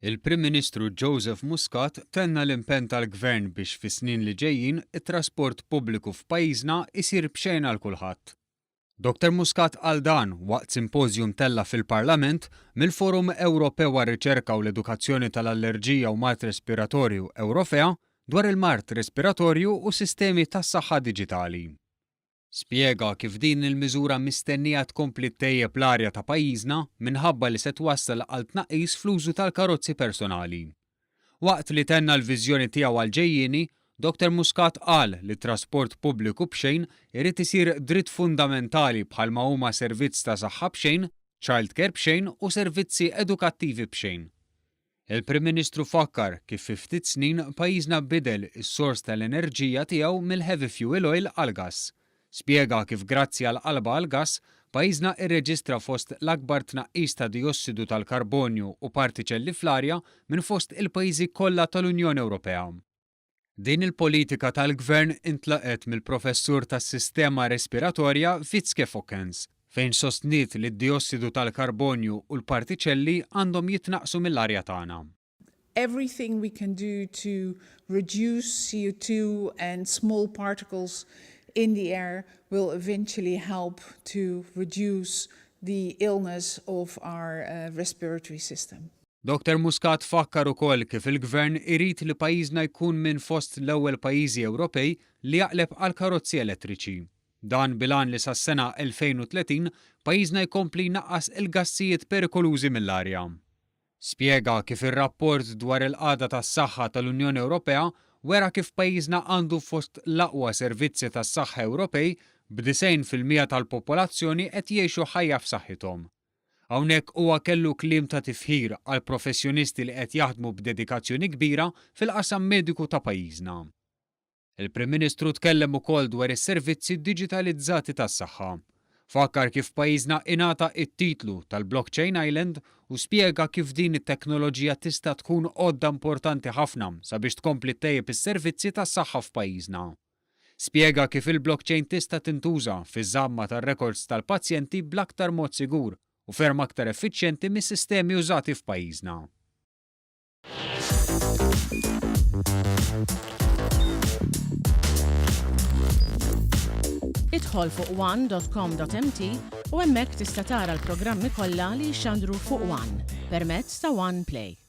Il-Prim Ministru Joseph Muscat tenna l-impenn tal-Gvern biex fis-snin li ġejjin it-trasport pubbliku f'pajjiżna isir b'xejn għal kulħadd. Dr. Muscat qal dan waqt simpożjum tella fil-Parlament mill-Forum Ewropew għar-Riċerka u l-Edukazzjoni tal-Allerġija u Mart Respiratorju Ewropea dwar il-Mart Respiratorju u sistemi tas-saħħa diġitali. Spjega kif din il-miżura mistennija tkompli ttejjeb l-arja ta' pajjiżna minħabba li se twassal għal tnaqqis fl-użu tal-karozzi personali. Waqt li tenna l-viżjoni tiegħu għal ġejjieni, Dr. Muscat qal li t-trasport pubbliku b'xejn irid isir dritt fundamentali bħalma huma servizz ta' saħħa b'xejn, childcare b'xejn u servizzi edukattivi b'xejn. Il-Prim Ministru fakkar kif fi ftit snin pajjiżna bidel is-sors tal-enerġija tiegħu mill-heavy fuel oil għal gass. Spjega kif grazzi għal qalba għal gass, pajjiżna irreġistra fost l-akbar tnaqqis ta' diossidu tal-karbonju u partiċelli fl-arja minn fost il-pajjiżi kollha tal-Unjoni Ewropea. Din il-politika tal-Gvern intlaqet mill-professur tas-sistema respiratorja Wietske Fokkens, fejn sostniet li d-diossidu tal-karbonju u l-partiċelli għandhom jitnaqsu mill-arja tagħna. Everything we can do to reduce CO2 and small particles in the air will eventually help to reduce the illness of our respiratory system. Dr. Muscat fakkar ukoll kif il-Gvern irid li pajjiżna jkun minn fost l-ewwel pajjiżi Ewropej li jaqleb għal karozzi elettriċi. Dan bilan li sas-sena 2030 pajjiżna jkompli jnaqqas il-gassijiet perikolużi mill-arja. Spjega kif ir-rapport dwar il-qagħda tas-saħħa tal-Unjoni Ewropea wera kif pajjiżna għandu fost l-aqwa servizzi tas-saħħa Ewropej b'90% tal-popolazzjoni qed jgħixu ħajja f'saħħithom. Hawnhekk huwa kellu kliem ta' tifħir għal professjonisti li qed jaħdmu b'dedikazzjoni kbira fil-qasam mediku ta' pajjiżna. Il-Prim Ministru tkellem ukoll dwar is-servizzi diġitalizzati tas-saħħa. Fakkar kif pajjiżna ingħata t-titlu tal-Blockchain Island u spjega kif din it-teknoloġija tista' tkun għodda importanti ħafna sabiex tkompli ttejjeb is-servizzi tas-saħħa f'pajjiżna. Spjega kif il-blockchain tista' tintuża fiż-żamma tar-records tal-pazjenti bl-aktar mod sigur u ferm aktar effiċjenti mis-sistemi użati f'pajjiżna. Idħol fuq one.com.mt u hemmhekk tista' tara l-programmi kollha li jxandru fuq One permezz ta' One Play.